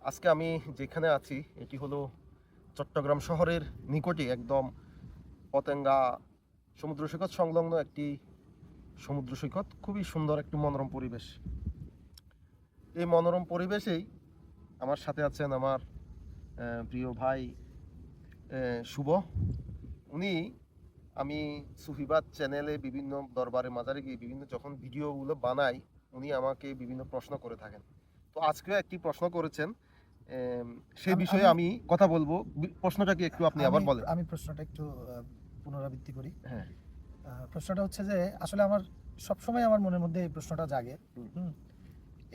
আজকে আমি যেখানে আছি এটি হলো চট্টগ্রাম শহরের নিকটে একদম পতেঙ্গা সমুদ্র সৈকত সংলগ্ন একটি সমুদ্র সৈকত। খুবই সুন্দর একটি মনোরম পরিবেশ। এই মনোরম পরিবেশেই আমার সাথে আছেন আমার প্রিয় ভাই শুভ। উনি আমি সুফিবাদ চ্যানেলে বিভিন্ন দরবারে মাজারে গিয়ে বিভিন্ন যখন ভিডিওগুলো বানাই উনি আমাকে বিভিন্ন প্রশ্ন করে থাকেন। তো আজকেও একটি প্রশ্ন করেছেন, সেই আমি বিষয়ে আমি আমি কথা বলবো। প্রশ্নটা কি একটু আপনি আমি আবার বলেন? আমি প্রশ্নটা একটু পুনরাবৃত্তি করি। হ্যাঁ। প্রশ্নটা হচ্ছে যে আসলে আমার সবসময় আমার মনের মধ্যে এই প্রশ্নটা জাগে। হুম,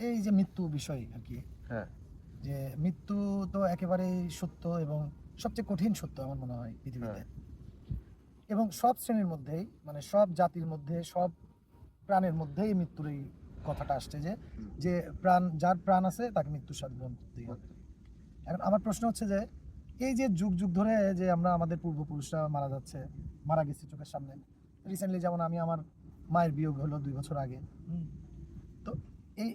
এই যে মৃত্যু বিষয় আর কি, হ্যাঁ। যে মৃত্যু তো একেবারেই সত্য এবং সবচেয়ে কঠিন সত্য আমার মনে হয় পৃথিবীতে। হ্যাঁ। এবং সব শ্রেণীর মধ্যেই, মানে সব জাতির মধ্যে, সব প্রাণের মধ্যেই মৃত্যুর এই কথাটা আসছে যে যে যার প্রাণ আছে তাকে মৃত্যুর সাথে গ্রহণ করতেই হবে। এখন আমার প্রশ্ন হচ্ছে যে এই যে যুগ যুগ ধরে যে আমরা আমাদের পূর্বপুরুষরা মারা গেছে চোখের সামনে। রিসেন্টলি যেমন আমি আমার মায়ের বিয়োগ হলো 2 বছর আগে। তো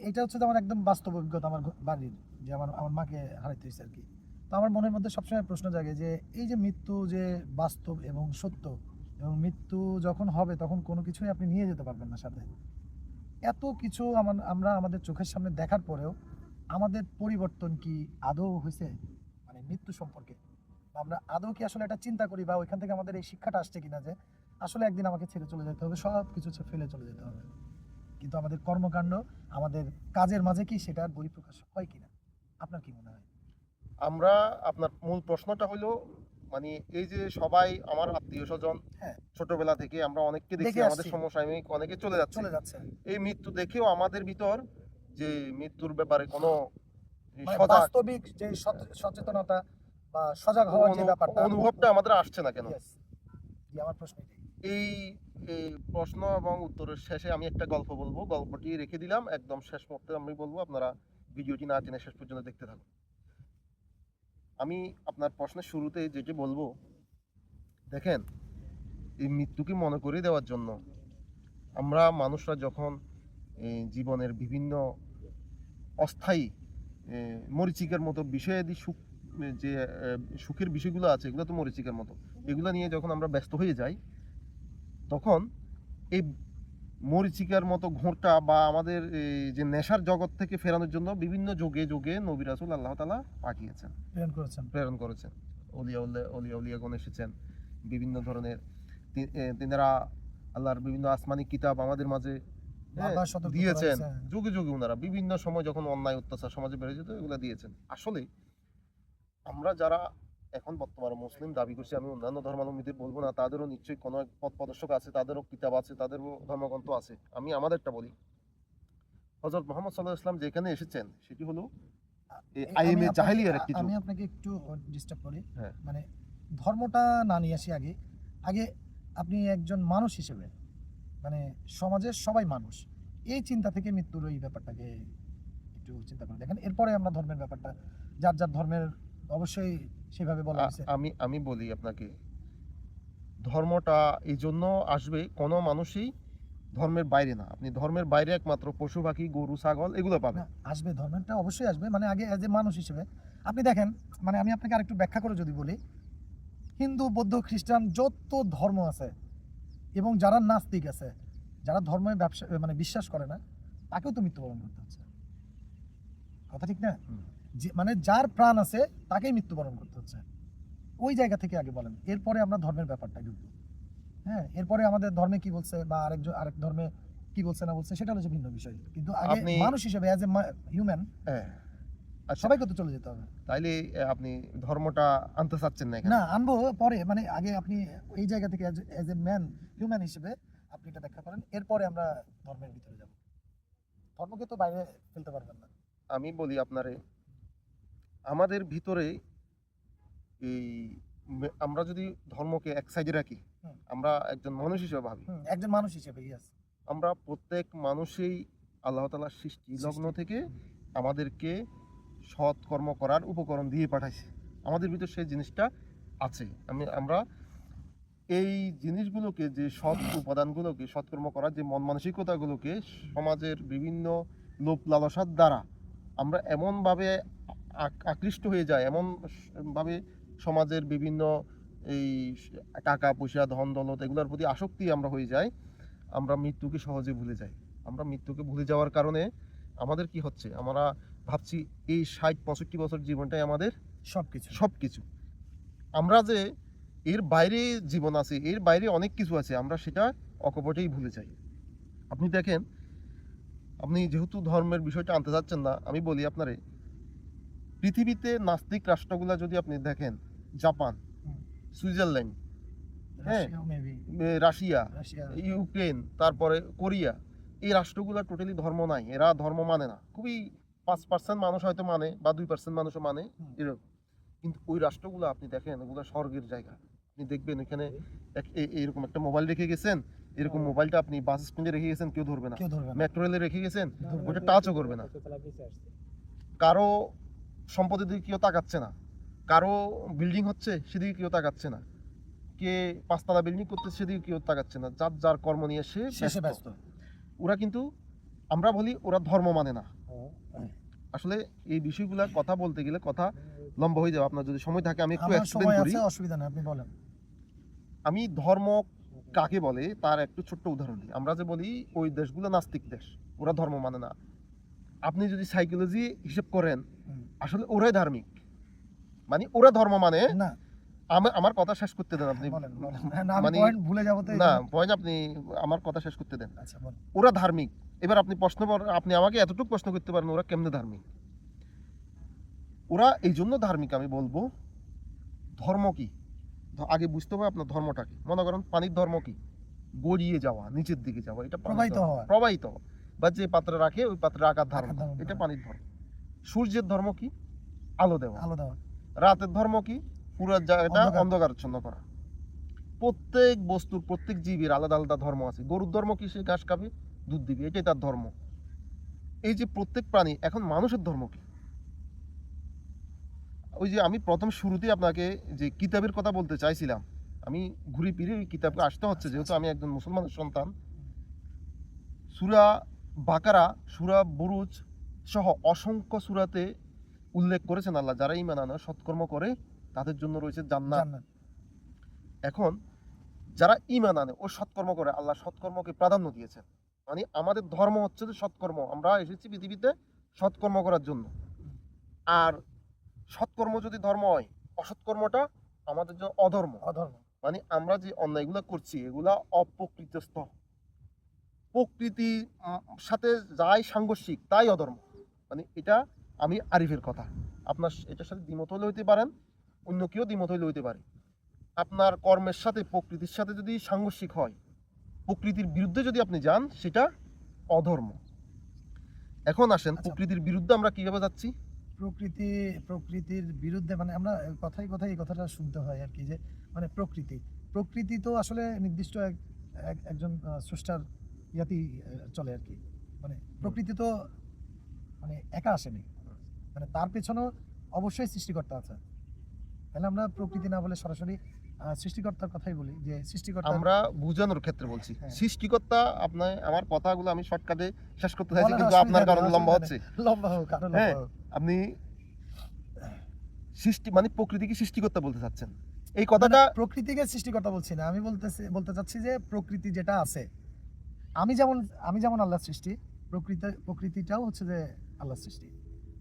এইটা হচ্ছে তো আমার একদম বাস্তব অভিজ্ঞতা আমার বাড়ির, যে আমার আমার মাকে হারাইতে হয়েছে আর কি। তো আমার মনের মধ্যে সবসময় প্রশ্ন জাগে যে এই যে মৃত্যু যে বাস্তব এবং সত্য, এবং মৃত্যু যখন হবে তখন কোনো কিছুই আপনি নিয়ে যেতে পারবেন না সাথে। এত কিছু আমরা আমাদের চোখের সামনে দেখার পরেও আমাদের পরিবর্তন কি আদৌ হয়েছে, মানে মৃত্যু সম্পর্কে? বা আমরা আদৌ কি আসলে এটা চিন্তা করি, বা ওইখান থেকে আমাদের এই শিক্ষাটা আসছে কিনা যে আসলে একদিন আমাকে ছেড়ে চলে যেতে হবে, সব কিছু ফেলে চলে যেতে হবে। কিন্তু আমাদের কর্মকাণ্ড, আমাদের কাজের মাঝে কি সেটার বহিঃপ্রকাশ হয় কিনা? আপনার কি মনে হয়? আমরা আপনার মূল প্রশ্নটা হলো, মানে এই যে সবাই আমার আত্মীয় স্বজন হ্যাঁ, ছোটবেলা থেকে আমরা অনেককে দেখছি দেখে আমাদের আসছি, সমসাময়িক অনেকে চলে যাচ্ছে। চলে যাচ্ছে। এই মৃত্যু দেখেও আমাদের ভিতর যে মৃত্যুর ব্যাপারে কোনো মানে সজাগ বাস্তবিক যে সচেতনতা বা সজাগ হওয়ার যে ব্যাপারটা, অনুভবটা আমাদের আসছে না কেন? ইয়েস, জি, আমার প্রশ্ন এটাই। এই এই প্রশ্ন এবং উত্তরের শেষে আমি একটা গল্প বলবো। গল্পটি রেখে দিলাম একদম শেষ মুহূর্তে আমি বলবো, আপনারা ভিডিওটি না টেনে শেষ পর্যন্ত দেখতে থাকুন। আমি আপনার প্রশ্নের শুরুতে যেটি বলবো, দেখেন, এই মৃত্যুকে মনে করিয়ে দেওয়ার জন্য আমরা মানুষরা যখন জীবনের বিভিন্ন অস্থায়ী মরীচিকার মতো বিষয়াদি যে সুখের বিষয়গুলো আছে এগুলো তো মরীচিকার মতো, এগুলো নিয়ে যখন আমরা ব্যস্ত হয়ে যাই তখন এই মরীচিকার মতো ঘোরটা বা আমাদের এই যে নেশার জগৎ থেকে ফেরানোর জন্য বিভিন্ন যুগে যুগে নবী রাসূল আল্লাহ তাআলা পাঠিয়েছেন, প্রেরণ করেছেন। অলিয়াউলিয়াগণ এসেছেন বিভিন্ন ধরনের। তিনারা আল্লাহর বিভিন্ন আসমানি কিতাব আমাদের মাঝে দিয়েছেন। যুগে যুগে ওনারা বিভিন্ন সময় যখন অন্যায় অত্যাচার সমাজে বেড়ে যেত এগুলো দিয়েছেন। আসলে আমরা যারা এখন বর্তমানে মুসলিম দাবি করছি, আমি অন্যান্য ধর্মাবলম্বীদের বলবো না, তাদেরও নিশ্চয়ই কোনো এক পথ প্রদর্শক আছে, তাদেরও কিতাব আছে, তাদেরও ধর্মগ্রন্থ আছে। আমি আমাদেরটা বলি। হযরত মুহাম্মদ সাল্লাল্লাহু আলাইহি ওয়াসাল্লাম যেখানে এসেছেন সেটি হলো আইয়িমে জাহেলিয়ার একটি যুগ। আমি আপনাকে একটু ডিস্টার্ব করি। হ্যাঁ। মানে ধর্মটা না নিয়ে আসি আগে। আগে আপনি একজন মানুষ হিসেবে, মানে সমাজের সবাই মানুষ। এই চিন্তা থেকে মৃত্যুর ওই ব্যাপারটাকে একটু চিন্তা করে দেখেন। এরপরে আমরা ধর্মের ব্যাপারটা, যার যার ধর্মের অবশ্যই সেভাবে বলা হয়েছে। আমি আমি বলি আপনাকে, ধর্মটা এই জন্য আসবে, কোনো মানুষই ধর্মের বাইরে না। আপনি ধর্মের বাইরে একমাত্র পশু পাখি গরু ছাগল এগুলো পাবেন। আসবে, ধর্মটা অবশ্যই আসবে। মানে আগে এজ এ মানুষ হিসেবে আপনি দেখেন, মানে আমি আপনাকে আরেকটু ব্যাখ্যা করে যদি বলি, হিন্দু বৌদ্ধ খ্রিস্টান যত ধর্ম আছে, এবং যারা নাস্তিক আছে, যারা ধর্মে ব্যবসা মানে বিশ্বাস করে না, তাকেও তো মৃত্যুবরণ করতে হচ্ছে। কথা ঠিক না? যে মানে যার প্রাণ আছে তাকেই মৃত্যুবরণ করতে হচ্ছে। ওই জায়গা থেকে আগে বলেন, এরপরে আমরা ধর্মের ব্যাপারটা ঢুকবো। হ্যাঁ, এরপরে আমাদের ধর্মে কি বলছে বা আরেক ধর্মে কি বলছে না বলছে সেটা হচ্ছে ভিন্ন বিষয়, কিন্তু আগে আপনি মানুষ হিসেবে অ্যাজ এ হিউম্যান হ্যাঁ, আচ্ছা, সবাইকে তো চলে যেতে হবে। তাইলে আপনি ধর্মটা আনতে চাচ্ছেন না এখানে? না, আনবো পরে, মানে আগে আপনি এই জায়গা থেকে অ্যাজ এ ম্যান, হিউম্যান হিসেবে আপনি এটা ব্যাখ্যা করেন, এরপরে আমরা ধর্মের ভিতরে যাব। ধর্মকে তো বাইরে ফেলতে পারবেন না। আমি বলি আপনারে, আমাদের ভিতরে এই আমরা যদি ধর্মকে এক সাইডে রাখি, আমরা একজন মানুষ হিসেবে ভাবি, একজন মানুষ হিসেবে, ইয়েস, আমরা প্রত্যেক মানুষই আল্লাহ তাআলার সৃষ্টি লগ্ন থেকে আমাদেরকে সৎ কর্ম করার উপকরণ দিয়ে পাঠাইছে। আমাদের ভিতর সেই জিনিসটা আছে। আমরা এই জিনিসগুলোকে, যে সৎ উপাদানগুলোকে, সৎকর্ম করার যে মন মানসিকতাগুলোকে সমাজের বিভিন্ন লোভ লালসার দ্বারা আমরা এমনভাবে আকৃষ্ট হয়ে যায়, এমন ভাবে সমাজের বিভিন্ন এই টাকা পয়সা ধন দৌলত এগুলোর প্রতি আসক্তি আমরা হয়ে যাই, আমরা মৃত্যুকে সহজে ভুলে যাই। আমরা মৃত্যুকে ভুলে যাওয়ার কারণে আমাদের কি হচ্ছে, আমরা ভাবছি এই 60-65 বছর জীবনটাই আমাদের সবকিছু। সবকিছু। আমরা যে এর বাইরে জীবন আছে, এর বাইরে অনেক কিছু আছে, আমরা সেটা অকপটেই ভুলে যাই। আপনি দেখেন, আপনি যেহেতু ধর্মের বিষয়টা আনতে চাচ্ছেন না, আমি বলি আপনারে, পৃথিবীতে নাস্তিক রাষ্ট্রগুলো যদি আপনি দেখেন, জাপান, হুম। সুইজারল্যান্ড, হ্যাঁ, Russia maybe, Russia, Russia Ukraine, তারপরে কোরিয়া, এই রাষ্ট্রগুলো টোটালি ধর্ম নাই, এরা ধর্ম মানে না। খুবই 5% মানুষ হয়তো মানে, বা 2% মানুষও মানে, হুম। এরকম। কিন্তু ওই রাষ্ট্রগুলো আপনি দেখেন, ওগুলো স্বর্গের জায়গা। আপনি দেখবেন এখানে এরকম একটা মোবাইল রেখে গেছেন, এরকম মোবাইলটা আপনি বাস স্ট্যান্ডে রেখে গেছেন, কেউ ধরবে না। কেউ ধরবে না। মেট্রো রেলে রেখে গেছেন, ধরবে না। ওটা টাচও করবে না। কারো সম্পদের দিকে কেউ তাকাচ্ছে না, কারো বিল্ডিং হচ্ছে সেদিকে কেউ তাকাচ্ছে না, কে 5 তলা বিল্ডিং করতে সেদিকে কেউ তাকাচ্ছে না, যার যার কর্ম নিয়ে সে শেষে ব্যস্ত। ওরা কিন্তু, আমরা বলি ওরা ধর্ম মানে না। আসলে এই বিষয়গুলো কথা বলতে গেলে কথা লম্বা হয়ে যাবে। আপনার যদি সময় থাকে আমি একটু আমার এক্সপ্লেন সময় করি। আছে, অসুবিধা নেই, আপনি বলেন। আমি ধর্ম কাকে বলে তার একটু ছোট্ট উদাহরণ দিই। আমরা যে বলি ওই দেশগুলো নাস্তিক দেশ, ওরা ধর্ম মানে না, আপনি যদি সাইকোলজি হিসেব করেন, হুম। আসলে ওরাই ধার্মিক, মানে ওরা ধর্ম মানে। না, আমার কথা শেষ করতে দেন আপনি। বলেন বলেন। না, আমি মানে পয়েন্ট ভুলে যাবো তো এই না, জন্য। পয়েন্ট আপনি আমার কথা শেষ করতে দেন। আচ্ছা বলেন। ওরা ধার্মিক। এবার আপনি আপনি আমাকে এতটুকু প্রশ্ন করতে পারেন ওরা কেমনে ধার্মিক। ওরা এই জন্য ধার্মিক আমি বলবো, ধর্ম কি আগে বুঝতে হবে আপনার ধর্মটাকে। মনে করেন পানির ধর্ম কি, গড়িয়ে যাওয়া, নিচের দিকে যাওয়া, এটা পানির প্রবাহিত ধর্ম। হওয়া। প্রবাহিত হওয়া। বা যে পাত্রে রাখে ওই পাত্রে আকার ধারণ আকার করা, ধারণ এটা করা। পানির ধর্ম। সূর্যের ধর্ম কি, আলো দেওয়া। আলো দেওয়া। রাতের ধর্ম কি, পুরো জায়গাটা অন্ধকার। অন্ধকারাচ্ছন্ন করা। প্রত্যেক বস্তুর, প্রত্যেক জীবের আলাদা আলাদা ধর্ম আছে। গরুর ধর্ম কি, সে ঘাস খাবে, দুধ দিবে, এটাই তার ধর্ম। এই যে প্রত্যেক প্রাণী, এখন মানুষের ধর্ম কি? ওই যে আমি প্রথম শুরুতেই আপনাকে যে কিতাবের কথা বলতে চাইছিলাম, আমি ঘুরে ফিরে ওই কিতাবকে আসতে হচ্ছে, যেহেতু আমি একজন মুসলমানের সন্তান। সূরা বাকারা, সূরা বুরুজ সহ অসংখ্য সূরাতে উল্লেখ করেছেন আল্লাহ, যারা ঈমান আনে, সৎকর্ম করে, তাদের জন্য রয়েছে জান্নাত। জান্নাত। এখন যারা ঈমান আনে ও সৎকর্ম করে, আল্লাহ সৎকর্মকে প্রাধান্য দিয়েছেন। মানে আমাদের ধর্ম হচ্ছে যে সৎকর্ম, আমরা এসেছি পৃথিবীতে সৎকর্ম করার জন্য। আর সৎকর্ম যদি ধর্ম হয়, অসৎকর্মটা আমাদের জন্য অধর্ম। অধর্ম। মানে আমরা যে অন্যায়গুলো করছি এগুলা অপ্রকৃতিস্থ, প্রকৃতির সাথে যাই সাংঘর্ষিক তাই অধর্ম। মানে এটা আমি আরিফের কথা, আপনার এটার সাথে দ্বিমত হলে হইতে পারেন, অন্য কেউ দ্বিমত হইলে হইতে পারে। আপনার কর্মের সাথে প্রকৃতির সাথে যদি সাংঘর্ষিক হয়, প্রকৃতির বিরুদ্ধে যদি আপনি যান, সেটা অধর্ম। এখন আসেন, আচ্ছা। প্রকৃতির বিরুদ্ধে আমরা কিভাবে যাচ্ছি? প্রকৃতির বিরুদ্ধে, মানে আমরা কথায় কথায় এই কথাটা শুনতে হয় আর কি, যে মানে প্রকৃতি তো আসলে নির্দিষ্ট একজন স্রষ্টার ইয়াতেই চলে আর কি। মানে প্রকৃতি তো মানে একা আসেনি, মানে তার পেছনেও অবশ্যই সৃষ্টিকর্তা আছে। তাহলে আমরা প্রকৃতি না বলে সরাসরি সৃষ্টিকর্তার কথাই বলি, যে সৃষ্টিকর্তা। আমরা বুঝানোর ক্ষেত্রে বলছি হ্যাঁ। সৃষ্টিকর্তা। আপনার আমার কথাগুলো আমি শর্টকাটে শেষ করতে চাইছি, বলেন, কিন্তু অসুবিধা আপনার নেই, কারণে লম্বা অসুবিধা হচ্ছে। নেই। লম্বা হোক, আরো লম্বা হ্যাঁ, হোক। আপনি সৃষ্টি মানে প্রকৃতিকে সৃষ্টিকর্তা বলতে চাচ্ছেন, এই না, কথাটা। না, প্রকৃতিকে সৃষ্টিকর্তা বলছি না, আমি বলতে চাচ্ছি যে প্রকৃতি যেটা আছে, আমি যেমন আল্লাহর সৃষ্টি, প্রকৃতিটাও হচ্ছে যে আল্লাহর সৃষ্টি,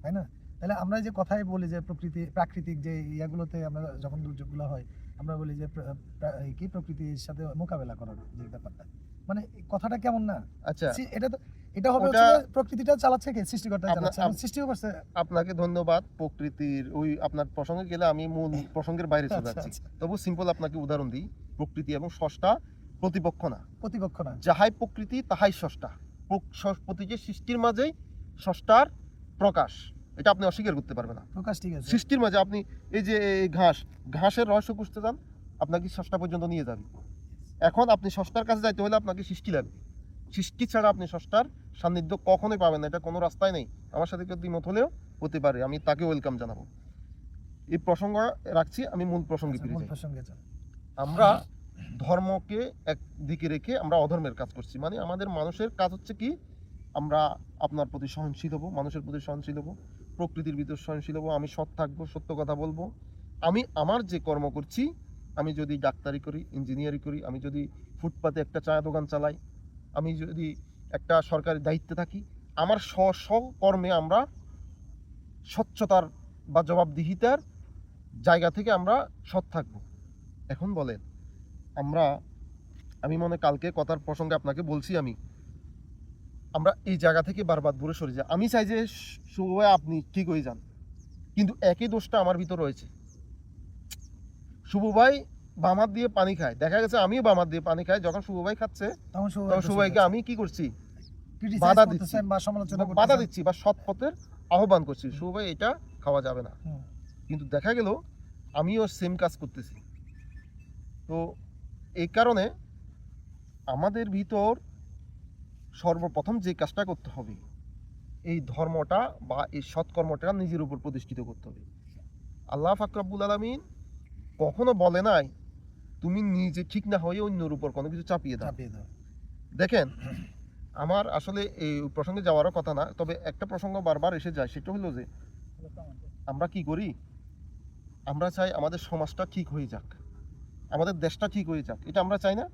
তাই না? তাহলে আমরা যে কথাই বলি যে প্রাকৃতিক যে ইয়াগুলোতে আমরা যখন দুর্যোগগুলো হয়, আমরা বলি যে কি প্রকৃতির সাথে মোকাবেলা করার যে ব্যাপারটা, মানে এই কথাটা কেমন না? আচ্ছা, এটা হবে হচ্ছে যে প্রকৃতিটা চালাচ্ছে কে? সৃষ্টিকর্তা চালাচ্ছে, এবং সৃষ্টিও করছে। আপনাকে ধন্যবাদ। প্রকৃতির ওই আপনার প্রসঙ্গে গেলে আমি মূল প্রসঙ্গের বাইরে চলে আচ্ছা, যাচ্ছি। আচ্ছা। তবু সিম্পল আপনাকে উদাহরণ দিই, প্রকৃতি এবং স্রষ্টা প্রতিপক্ষ না, প্রতিপক্ষ না। যাহাই প্রকৃতি তাহাই স্রষ্টা। প্রতিটি সৃষ্টির মাঝেই স্রষ্টার প্রকাশ, এটা আপনি অস্বীকার করতে পারবেন না। প্রকাশ, ঠিক আছে। সৃষ্টির মাঝে আপনি এই যে এই ঘাসের রহস্য খুঁজতে যান, আপনাকে স্রষ্টা পর্যন্ত নিয়ে যাবে। এখন আপনি স্রষ্টার কাছে যাইতে হলে আপনাকে সৃষ্টি লাগবে। সৃষ্টি ছাড়া আপনি স্রষ্টার সান্নিধ্য কখনোই পাবেন না, এটা কোনো রাস্তায় নেই। আমার সাথে কেউ দ্বিমত হলেও হতে পারে, আমি তাকে ওয়েলকাম জানাবো। এই প্রসঙ্গ রাখছি, আমি মূল প্রসঙ্গে আচ্ছা, ফিরে মূল যাই। প্রসঙ্গে চল। আমরা ধর্মকে একদিকে রেখে আমরা অধর্মের কাজ করছি। মানে আমাদের মানুষের কাজ হচ্ছে কি, আমরা আপনার প্রতি সহনশীল হব, মানুষের প্রতি সহনশীল হব, প্রকৃতির ভিতর সহনশীল হবো, আমি সৎ থাকবো, সত্য কথা বলবো। আমি আমার যে কর্ম করছি, আমি যদি ডাক্তারি করি, ইঞ্জিনিয়ারিং করি, আমি যদি ফুটপাতে একটা চা দোকান চালাই, আমি যদি একটা সরকারি দায়িত্বে থাকি, আমার কর্মে আমরা স্বচ্ছতার বা জবাবদিহিতার জায়গা থেকে আমরা সৎ থাকবো। এখন বলেন, আমি মনে কালকে কথার প্রসঙ্গে আপনাকে বলছি, আমরা এই জায়গা থেকে বারবার দূরে সরে যাই। আমি চাই যে শুভ ভাই আপনি ঠিক হয়ে যান, কিন্তু একই দোষটা আমার ভিতর রয়েছে। শুভ ভাই বাম হাত দিয়ে পানি খায়, দেখা গেছে আমিও বাম হাত দিয়ে পানি খাই। যখন শুভ ভাই খাচ্ছে, তখন তখন শুভ ভাইকে আমি কি করছি? criticize বাধা করতেছেন দিচ্ছি, বা সমালোচনা বাধা করতেছেন। দিচ্ছি বা সৎ পথের আহ্বান করছি, শুভ ভাই এটা খাওয়া যাবে না। হুম। কিন্তু দেখা গেল আমিও সেম কাজ করতেছি। তো এই কারণে আমাদের ভিতর সর্বপ্রথম যে কাজটা করতে হবে, এই ধর্মটা বা এই সৎকর্মটা নিজের উপর প্রতিষ্ঠিত করতে হবে। আল্লাহ পাক রব্বুল আলামিন কখনো বলে নাই তুমি নিজে ঠিক না হয়ে অন্যের উপর কোনো কিছু চাপিয়ে দাও। চাপিয়ে দাও। দেখেন, আমার আসলে এই প্রসঙ্গে যাওয়ারও কথা না, তবে একটা প্রসঙ্গ বারবার এসে যায়, সেটা হলো যে আমরা কি করি, আমরা চাই আমাদের সমাজটা ঠিক হয়ে যাক, আমাদের দেশটা ঠিক হয়ে যাক, এটা আমরা চাই না?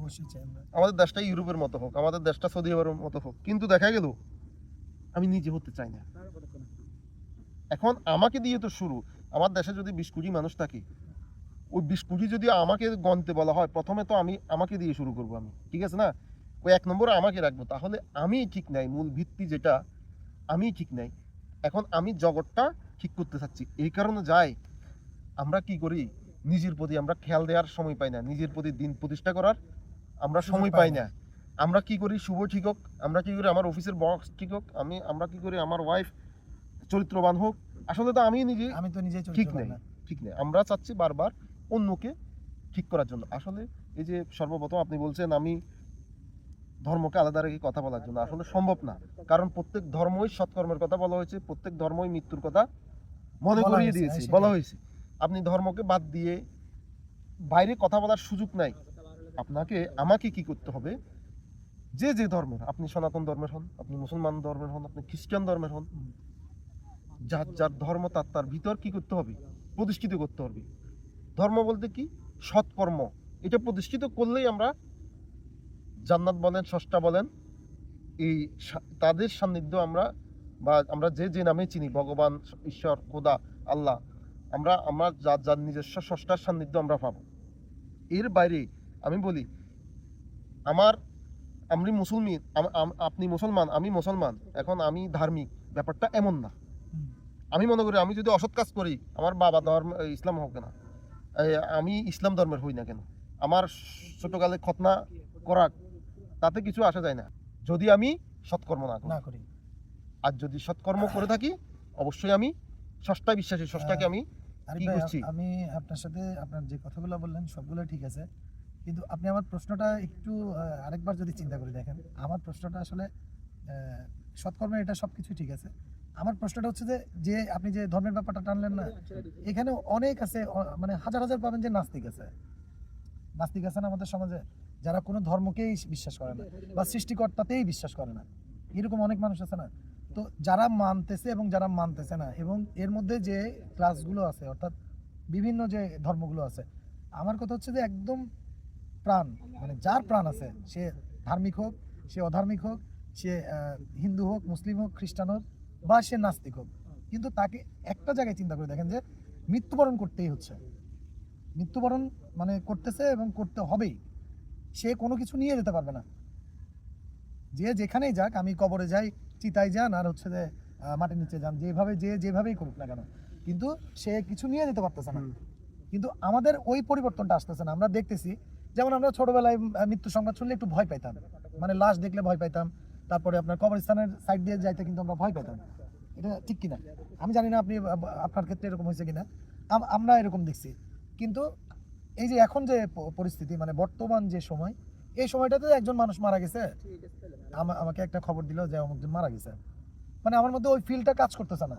অবশ্যই চাই আমরা। আমাদের দেশটা ইউরোপের মতো হোক, আমাদের দেশটা সৌদি আরবের মতো হোক, কিন্তু দেখা গেল আমি নিজে হতে চাই না। এখন আমাকে দিয়ে তো শুরু। আমার দেশে যদি 20 কোটি মানুষ থাকে, ওই 20 কোটি যদি আমাকে গণতে বলা হয়, প্রথমে তো আমাকে দিয়ে শুরু করব আমি, ঠিক আছে না? ওই 1 নম্বরে আমাকে রাখবো, তাহলে আমি ঠিক নাই, মূল ভিত্তি যেটা আমি ঠিক নাই। এখন আমি জগৎটা ঠিক করতে চাচ্ছি, এই কারণে যাই আমরা কি করি, নিজের প্রতি আমরা খেয়াল দেওয়ার সময় পাই না, নিজের প্রতি দিন প্রতিষ্ঠা করার আমরা সুযোগ সময় পাই পাই না। না। আমরা কি করি, শুভ ঠিক হোক, আমরা কি করি আমার অফিসের বস ঠিক হোক, আমরা কি করি আমার ওয়াইফ চরিত্রবান হোক, আসলে তো আমি নিজে আমি তো নিজেই ঠিক চরিত্রবান নেই, না। ঠিক নেই। আমরা চাচ্ছি বারবার অন্যকে ঠিক করার জন্য। আসলে এই যে সর্বপ্রথম আপনি বলছেন আমি ধর্মকে আলাদা রেখে কথা বলার জন্য, আসলে সম্ভব না। কারণ প্রত্যেক ধর্মই সৎকর্মের কথা বলা হয়েছে, প্রত্যেক ধর্মই মৃত্যুর কথা মনে বলা করিয়ে হয়েছে, দিয়েছে, সেটাই। বলা হয়েছে। আপনি ধর্মকে বাদ দিয়ে বাইরে কথা বলার সুযোগ নাই। আমাকে কি করতে হবে, যে যে ধর্মের, আপনি সনাতন ধর্মের হন, আপনি মুসলমান ধর্মের হন, আপনি খ্রিস্টান ধর্মের হন, যার যার ধর্ম তার ভিতর কি করতে হবে, প্রতিষ্ঠিত করতে হবে। ধর্ম বলতে কি, সৎকর্ম, এটা প্রতিষ্ঠিত করলেই আমরা জান্নাত বলেন, স্রষ্টা বলেন, এই তাদের সান্নিধ্য আমরা, বা আমরা যে যে নামে চিনি, ভগবান, ঈশ্বর, খোদা, আল্লাহ, আমরা আমরা যার যার নিজস্ব স্রষ্টার সান্নিধ্য আমরা পাবো। এর বাইরে আমি বলি, আমি মুসলমান, আপনি মুসলমান, আমি মুসলমান, এখন আমি ধার্মিক, ব্যাপারটা এমন না। হুম। আমি মনে করি আমি যদি অসৎ কাজ করি, আমার বাবা ধর্ম ইসলাম হোক না, আমি ইসলাম ধর্মের হই না কেন, আমার ছোটকালে খতনা করা, তাতে কিছু আসা যায় না, যদি আমি সৎকর্ম না করি। না করি। আর যদি সৎকর্ম করে থাকি, অবশ্যই আমি স্রষ্টায় বিশ্বাসী, স্রষ্টাকে আমি আরিফ কি ভাই, করছি। আমি আপনার সাথে আপনার যে কথাগুলো বললেন সবগুলো ঠিক আছে, কিন্তু আপনি আমার প্রশ্নটা একটু আরেকবার যদি চিন্তা করে দেখেন, আমার প্রশ্নটা আসলে সৎকর্মের এটা সবকিছু ঠিক আছে। আমার প্রশ্নটা হচ্ছে যে যে আপনি যে ধর্মের ব্যাপারটা টানলেন না, এখানে অনেক আছে, মানে হাজার হাজার পাবেন যে নাস্তিক আছে। নাস্তিক আছে না আমাদের সমাজে, যারা কোনো ধর্মকেই বিশ্বাস করে না বা সৃষ্টিকর্তাতেই বিশ্বাস করে না, এরকম অনেক মানুষ আছে না? তো যারা মানতেছে এবং যারা মানতেছে না, এবং এর মধ্যে যে ক্লাসগুলো আছে, অর্থাৎ বিভিন্ন যে ধর্মগুলো আছে, আমার কথা হচ্ছে যে একদম প্রাণ, মানে যার প্রাণ আছে, সে ধার্মিক হোক, সে অধার্মিক হোক, সে হিন্দু হোক, মুসলিম হোক, খ্রিস্টান হোক, বা সে নাস্তিক হোক, কিন্তু তাকে একটা জায়গায় চিন্তা করে দেখেন যে মৃত্যুবরণ করতেই হচ্ছে। মৃত্যুবরণ মানে করতেছে এবং করতে হবেই। সে কোনো কিছু নিয়ে যেতে পারবে না। যে যেখানেই যাক, আমি কবরে যাই, চিতায় যান, আর হচ্ছে যে মাটির নিচে যান, যেভাবেই করুক না কেন, কিন্তু সে কিছু নিয়ে যেতে পারতেছে না। কিন্তু আমাদের ওই পরিবর্তনটা আসতেছে না। আমরা দেখতেছি, যেমন আমরা ছোটবেলায় মৃত্যু সংবাদ শুনলে একটু ভয় পাইতাম, মানে লাশ দেখলে ভয় পাইতাম, তারপরে আপনার কবরস্থানের সাইড দিয়ে যাইতে কিন্তু আমরা ভয় পেতাম। এটা ঠিক কিনা? আমি জানি না আপনার ক্ষেত্রে এরকম হয়েছে কিনা, আমরা এরকম দেখছি। কিন্তু এই যে এখন যে পরিস্থিতি, মানে বর্তমান যে সময়, এই সময়টাতে একজন মানুষ মারা গেছে, আমাকে একটা খবর দিল যে অমুকজন মারা গেছে, মানে আমার মধ্যে ওই ফিলটা কাজ করতেছে না।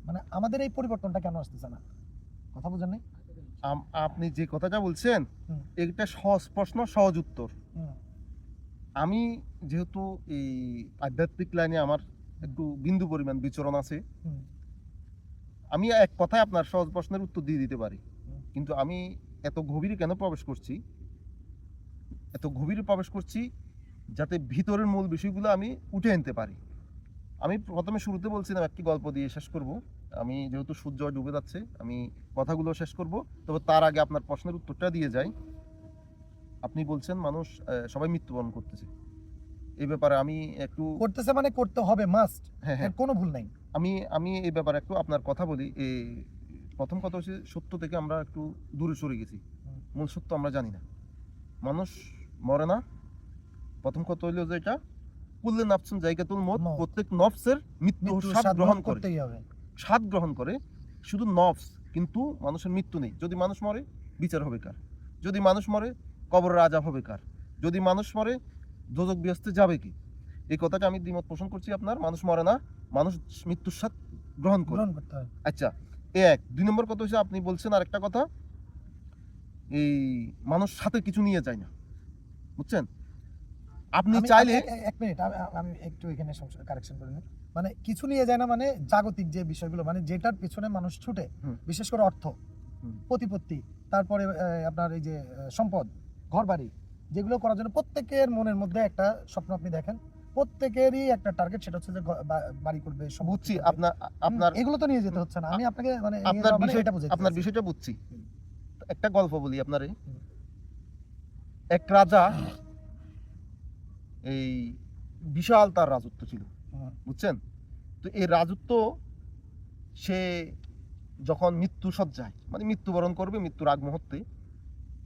মানে আমাদের এই পরিবর্তনটা কেন আসতেছে না? কথা বুঝেন নাই? আপনি যে কথাটা বলছেন, হুম। এটা সহজ প্রশ্ন, সহজ উত্তর। হুম। আমি যেহেতু এই আধ্যাত্মিক লাইনে আমার একটু বিন্দু পরিমাণ বিচরণ আছে। হুম। আমি এক কথায় আপনার সহজ প্রশ্নের উত্তর দিয়ে দিতে পারি, হুম। কিন্তু আমি এত গভীরে কেন প্রবেশ করছি, এত গভীরে প্রবেশ করছি যাতে ভিতরের মূল বিষয়গুলো আমি উঠে আনতে পারি। আমি প্রথমে শুরুতে বলছিলাম একটি গল্প দিয়ে শেষ করব। আমি যেহেতু সূর্য ডুবে যাচ্ছে, আমি কথাগুলো শেষ করব। তবে তার আগে আপনার প্রশ্নের উত্তরটা দিয়ে যাই। আপনি বলছেন মানুষ সবাই মৃত্যুবরণ করতেছে। এই ব্যাপারে আমি একটু করতেছে মানে করতে হবে, মাস্ট। হ্যাঁ এর হ্যাঁ কোনো ভুল নাই। আমি আমি এই ব্যাপারে একটু আপনার কথা বলি। প্রথম কথা হচ্ছে সত্য থেকে আমরা একটু দূরে সরে গেছি। হুম। মূল সত্য আমরা জানি না। মানুষ মরে না। প্রথম কথা হইলো যে এটা কুল্লে নাফসুন জায়গাতুল মউত, মউত। প্রত্যেক নফসের মৃত্যুর মৃত্যুর স্বাদ স্বাদ গ্রহণ গ্রহণ করে। করতেই হবে। স্বাদ গ্রহণ করে শুধু নফস, কিন্তু মানুষের মৃত্যু নেই। যদি মানুষ মরে বিচার হবে কার? যদি মানুষ মরে কবরের আযাব হবে কার? যদি মানুষ মরে দোজখ বেহেশতে যাবে কি? এই কথাটা আমি দ্বিমত পোষণ করছি আপনার। মানুষ মরে না, মানুষ মৃত্যুর স্বাদ গ্রহণ করে। গ্রহণ করতে হবে। আচ্ছা, এ এক। ২ নম্বর কথা হচ্ছে আপনি বলছেন আরেকটা কথা, এই মানুষ সাথে কিছু নিয়ে যায় না। বুঝছেন? আপনি আমি চাইলে এক মিনিট, আমি একটু এখানে কারেকশন করে নিই। মানে কিছু নিয়ে যায় না, মানে জাগতিক যে বিষয়গুলো, মানে যেটার পেছনে মানুষ ছুটে, হুম। বিশেষ করে অর্থ, হুম। প্রতিপত্তি, তারপরে আপনার এই যে সম্পদ, ঘরবাড়ি, যেগুলো করার জন্য প্রত্যেকের মনের মধ্যে একটা স্বপ্ন আপনি দেখেন। প্রত্যেকেরই একটা টার্গেট, সেটা হচ্ছে যে বাড়ি করবে, সম্পত্তি বুঝছি করবে। আপনার এগুলো তো নিয়ে যেতে হচ্ছে না। আমি আপনাকে মানে নিয়ে আপনার যাওয়া মানে বিষয় এটা বুঝাইতে আপনার চাচ্ছি। বিষয়টা বুঝছি। হুম। একটা গল্প বলি আপনারে। হুম। এক রাজা, এই বিশাল তার রাজত্ব ছিল। হুম। বুঝছেন? তো এই রাজত্ব সে যখন মৃত্যু সজ্জায়, মানে মৃত্যুবরণ করবে মৃত্যুর আগ মুহূর্তে,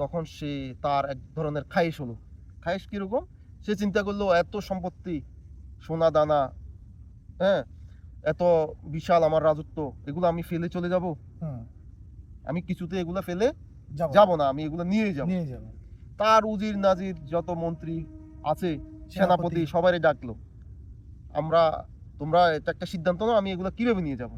তখন সে তার এক ধরনের খায়েশ হলো। খায়েশ কিরকম? সে চিন্তা করলো এত সম্পত্তি, সোনা দানা, হ্যাঁ, এত বিশাল আমার রাজত্ব, এগুলো আমি ফেলে চলে যাব? হুম। আমি কিছুতে এগুলো ফেলে যাবো যাব না, আমি এগুলো নিয়ে যাব। নিয়ে যাবো। তার উজির নাজির যত মন্ত্রী আছে, সেনাপতি, সেনাপতি। সবারই ডাকলো। তোমরা এটা একটা সিদ্ধান্ত নাও, আমি এগুলো কিভাবে নিয়ে যাব।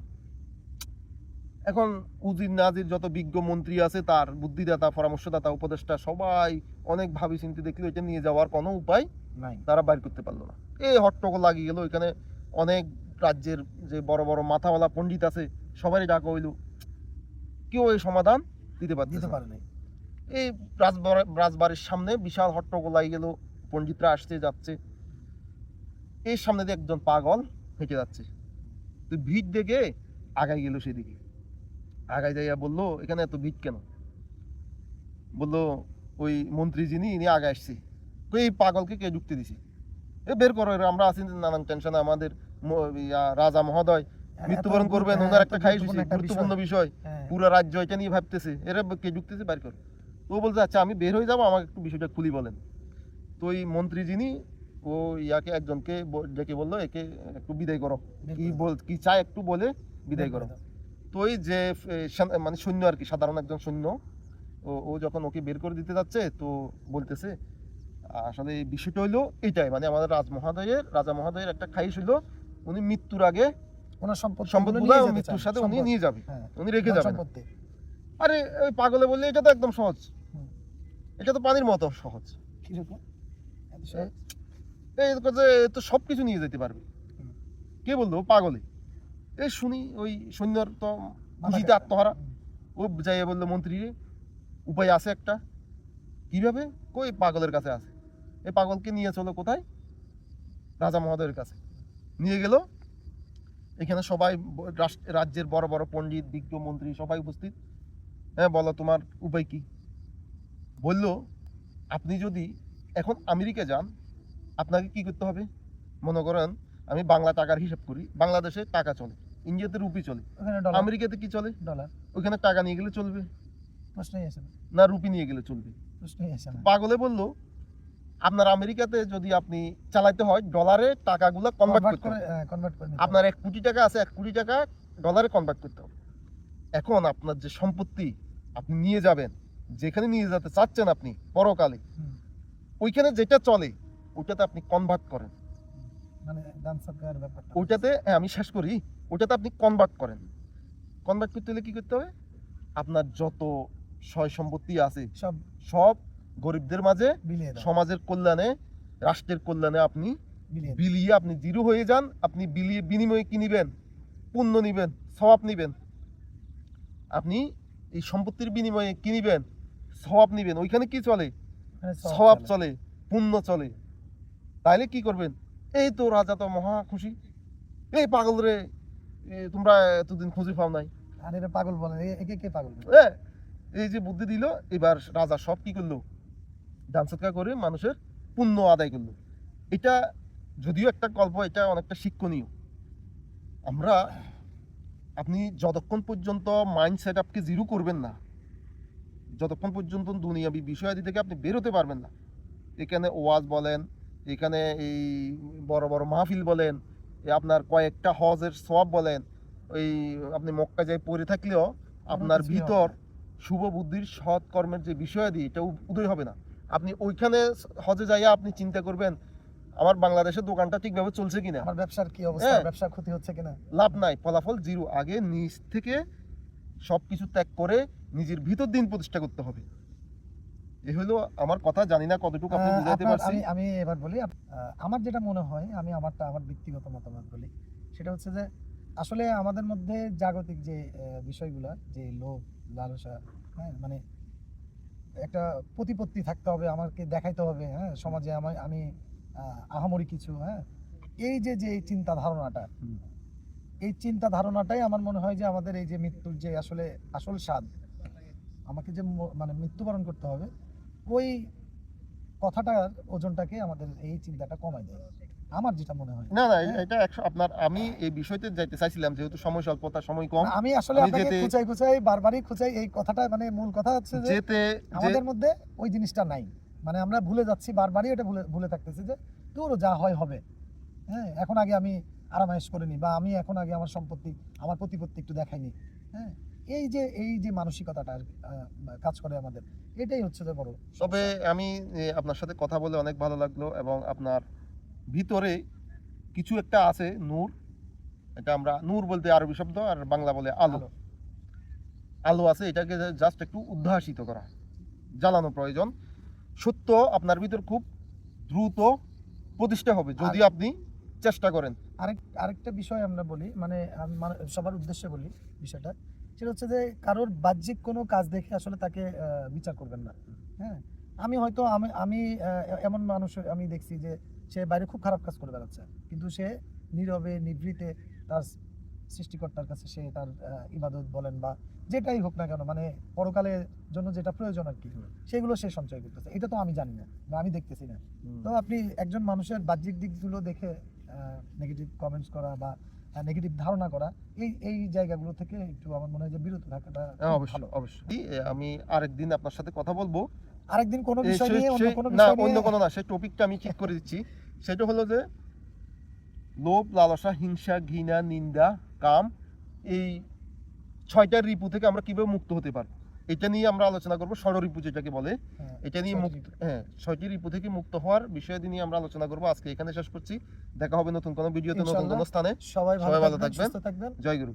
এখন উজির নাজির যত বিজ্ঞ মন্ত্রী আছে, তার বুদ্ধিদাতা, পরামর্শদাতা, উপদেষ্টা, সবাই অনেক ভাবি চিন্তে দেখলো এটা নিয়ে যাওয়ার কোনো উপায় নাই। তারা বাইর করতে পারলো না। এই হট্টগোল লাগিয়ে গেল। এখানে অনেক রাজ্যের যে বড় বড় মাথাওয়ালা পণ্ডিত আছে, সবারই ডাকা হইল, কেউ এই সমাধান দিতে পারতেছে দিতে না। পারে নাই। এই রাজবাড়ির সামনে বিশাল হট্টগোল লাগিয়ে গেল। পণ্ডিতরা আসছে যাচ্ছে। এর সামনে দিয়ে একজন পাগল হেঁটে যাচ্ছে। তো ভিড় দেখে আগাই গেল সেদিকে। আগাই যাইয়া বললো, এখানে এত ভিড় কেন? বললো, ওই মন্ত্রী যিনি, ইনি আগে আসছে। তো এই পাগলকে কে ঢুকতে দিছে? এ বের করো, আমরা আছি নানান টেনশনে, আমাদের রাজা মহোদয় মৃত্যুবরণ করবেন, ওনার একটা খাইশ হয়েছে, গুরুত্বপূর্ণ বিষয়, হ্যাঁ। পুরো রাজ্য এটা নিয়ে ভাবতেছে, এরা কে ঢুকতেছে, বাইর করো। তো ও বলছে, আচ্ছা আমি বের হয়ে যাবো, আমাকে একটু বিষয়টা খুলি বলেন। তো ওই মন্ত্রী যিনি, ও ইয়াকে একজনকে ডেকে বললো, একে একটু বিদায় করো, কি চায় একটু বলে বিদায় করো। তো ওই যে মানে সৈন্য আর কি, সাধারণ একজন সৈন্য, ও যখন ওকে বের করে দিতে যাচ্ছে, তো বলতেছে আসলে এই বিষয়টা হইলো এটাই, মানে আমাদের রাজা মহোদয়ের একটা খাইশ হইলো, উনি মৃত্যুর আগে ওনার সম্পদগুলো মৃত্যুর সাথে উনি নিয়ে যাবে, হ্যাঁ, উনি রেখে যাবেন। সম্পত্তি। আরে ওই পাগলে বললে এটা তো একদম সহজ, হুম। এটা তো পানির মতো সহজ। কিরকম? এত সহজ? এই যে তো সবকিছু নিয়ে যেতে পারবে। হুম। কে বললো? পাগলে। এই শুনি ওই সৈন্যর তো খুশিতে আত্মহারা। ও যাইয়া বললো, মন্ত্রী রে, উপায় আছে একটা। কিভাবে? কই পাগলের কাছে আছে। এই পাগলকে নিয়ে চলো কোথায়? রাজা মহোদয়ের কাছে নিয়ে গেল। এখানে সবাই রাজ্যের বড় বড় পণ্ডিত, বিজ্ঞ মন্ত্রী সবাই উপস্থিত। হ্যাঁ, বলো তোমার উপায় কি? বলল, আপনি যদি এখন আমেরিকা যান, আপনাকে কি করতে হবে? মনে করেন আমি বাংলা টাকার হিসাব করি, বাংলাদেশে টাকা চলে, ইন্ডিয়াতে রুপি চলে, ওখানে ডলার। আমেরিকাতে কি চলে? ডলার। ওখানে টাকা নিয়ে গেলে চলবে প্রশ্নই আসে না। না রুপি নিয়ে গেলে চলবে? প্রশ্নই আসে না। পাগলে বলল, আপনার আমেরিকাতে যদি আপনি চালাইতে হয়, ডলারে টাকাগুলো কনভার্ট করতে হবে। কনভার্ট করে নিতে আপনার 1 কোটি টাকা আছে, 1 কোটি টাকা ডলারে কনভার্ট করতে হবে। এখন আপনার যে সম্পত্তি আপনি নিয়ে যাবেন, যেখানে নিয়ে যেতে চাচ্ছেন আপনি পরকালে, হুম। ওইখানে যেটা চলে ওইটাতে আপনি কনভার্ট করেন। মানে দান সৎকার ব্যাপারটা। ওইটাতে আমি শেষ করি, ওইটাতে আপনি কনভার্ট করেন। কনভার্ট করতে হলে কি করতে হবে? আপনার যত সয় সম্পত্তি আছে সব সব গরিবদের মাঝে, বিলিয়ে দাও। সমাজের কল্যাণে, রাষ্ট্রের কল্যাণে আপনি বিলিয়ে বিলিয়ে আপনি জিরো হয়ে যান, আপনি বিলিয়ে বিনিময়ে কি নিবেন? পুণ্য নিবেন, সওয়াব নিবেন। আপনি এই সম্পত্তির বিনিময়ে কি নিবেন? সওয়াব নিবেন। ওইখানে কি চলে? মানে সওয়াব চলে, পুণ্য চলে। তাইলে কি করবেন? এই তো রাজা তো মহা খুশি, এই পাগল রে, তোমরা এতদিন খুঁজে পাও নাই, আর এটা পাগল বলে, একে কে পাগল বলে? এ, এই যে বুদ্ধি দিল, এবার রাজা সব কি করলো? দান সৎকার করে মানুষের পুণ্য আদায় করলো। এটা যদিও একটা গল্প, এটা অনেকটা শিক্ষণীয়। আমরা, আপনি যতক্ষণ পর্যন্ত মাইন্ড সেট আপকে জিরো করবেন না, যতক্ষণ পর্যন্ত দুনিয়াবি বিষয়াদি থেকে আপনি বেরোতে পারবেন না, এখানে ওয়াজ বলেন, এখানে এই বড় বড় মাহফিল বলেন, আপনার কয়েকটা হজের সওয়াব বলেন, ওই আপনি মক্কা যায় পড়ে থাকলেও আপনার কিছুই হবে ভিতর না। শুভ বুদ্ধির সৎ কর্মের যে বিষয়াদি, এটা উদয় হবে না। আপনি ওইখানে হজে যাইয়া আপনি চিন্তা করবেন আমার বাংলাদেশের দোকানটা ঠিকভাবে চলছে কিনা, আমার ব্যবসার কি অবস্থা, হ্যাঁ। ব্যবসার ক্ষতি হচ্ছে কিনা। লাভ নাই, ফলাফল জিরো। আগে নিজ থেকে সব কিছু ত্যাগ করে নিজের ভিতর দিন প্রতিষ্ঠা করতে হবে। এই হলো আমার কথা, জানি না কতটুকু আপনি বুঝাইতে পারছি। আমি আমি এবার বলি, আমার যেটা মনে হয়, আমি আমার ব্যক্তিগত মতামত বলি, সেটা হচ্ছে যে আসলে আমাদের মধ্যে জাগতিক যে বিষয়গুলা, যে লোভ, লালসা, হ্যাঁ, মানে একটা প্রতিপত্তি থাকতে হবে, আমাকে দেখাইতে হবে, হ্যাঁ, সমাজে আমি আহামরি কিছু, হ্যাঁ, এই যে এই চিন্তা ধারণাটা, হুম। এই চিন্তা ধারণাটাই আমার মনে হয় যে আমাদের এই যে মৃত্যুর যে আসলে আসল স্বাদ, আমাকে যে মানে মৃত্যুবরণ করতে হবে, ওই কথাটার ওজনটাকে আমাদের এই চিন্তাটা কমায় দেয়, আমার যেটা মনে হয়। না না, হ্যাঁ। এটা আপনার, আমি এই বিষয়তে যাইতে চাইছিলাম, যেহেতু সময় স্বল্পতা, সময় কম, না, আমি আসলে আমি আপনাকে যেতে খুঁচাই বারবারই খুঁচাই এই কথাটা, মানে মূল কথা হচ্ছে যে যেতে আমাদের মধ্যে ওই জিনিসটা নাই, মানে আমরা ভুলে যাচ্ছি, বারবারই এটা ভুলে থাকতেছি যে তোর যা হয় হবে, হ্যাঁ, এখন আগে আমি আরামায়েশ করে নি, বা আমি এখন আগে আমার সম্পত্তি, আমার প্রতিপত্তি একটু দেখাইনি, হ্যাঁ, এই যে মানসিকতাটা কাজ করে আমাদের, এটাই হচ্ছে যে বড় তবে সমস্যা। আমি আপনার সাথে কথা বলে অনেক ভালো লাগলো, এবং আপনার ভিতরে কিছু একটা আছে নূর, এটা আমরা নূর বলতে আরবি শব্দ, আর বাংলা বলে আলো। আলো। আলো আছে, এটাকে জাস্ট একটু উদ্ভাসিত করা, জ্বালানো প্রয়োজন। সত্য আপনার ভিতর খুব দ্রুত প্রতিষ্ঠা হবে যদি আপনি চেষ্টা করেন। আরেকটা বিষয় আমরা বলি, মানে আমি সবার উদ্দেশ্যে বলি বিষয়টা, সেটা হচ্ছে যে কারোর বাহ্যিক কোনো কাজ দেখে আসলে তাকে বিচার করবেন না, হ্যাঁ। আমি হয়তো আমি এমন মানুষ আমি দেখছি যে সে বাইরে খুব খারাপ কাজ করে বেড়াচ্ছে, কিন্তু সে নীরবে নিভৃতে তার সৃষ্টিকর্তার কাছে সে তার ইবাদত বলেন বা যেটাই হোক না কেন, মানে পরকালের জন্য যেটা প্রয়োজন আর কি, সেগুলো সে সঞ্চয় করতেছে, এটা তো আমি জানি না বা আমি দেখতেছি না। তো আপনি একজন মানুষের বাহ্যিক দিকগুলো দেখে নেগেটিভ কমেন্টস করা বা নেগেটিভ ধারণা করা, এই জায়গাগুলো থেকে একটু আমার মনে হয় যে বিরত থাকাটা খুব ভালো। অবশ্যই অবশ্যই আমি আরেকদিন আপনার সাথে কথা বলবো। আরেকদিন কোনো বিষয় নিয়ে, অন্য কোনো না, বিষয় অন্য নিয়ে। কোনো না, সেই টপিকটা আমি ঠিক করে দিচ্ছি। সেটা হলো যে লোভ, লালসা, হিংসা, ঘৃণা, নিন্দা, কাম, এই 6টা রিপু থেকে আমরা কিভাবে মুক্ত হতে পারবো, এটা নিয়ে আমরা আলোচনা করবো। ষড়রিপু যেটাকে বলে, হ্যাঁ, এটা নিয়ে 6টি মুক্ত, রিপু। হ্যাঁ, 6টি রিপু থেকে মুক্ত হওয়ার বিষয় নিয়ে আমরা আলোচনা করবো। আজকে এখানে শেষ করছি। দেখা হবে নতুন কোনো ভিডিওতে, নতুন ইনশাআল্লাহ। কোনো স্থানে। সবাই সবাই ভালো ভালো থাকবেন, থাকবেন। সুস্থ থাকবেন। জয় গুরু।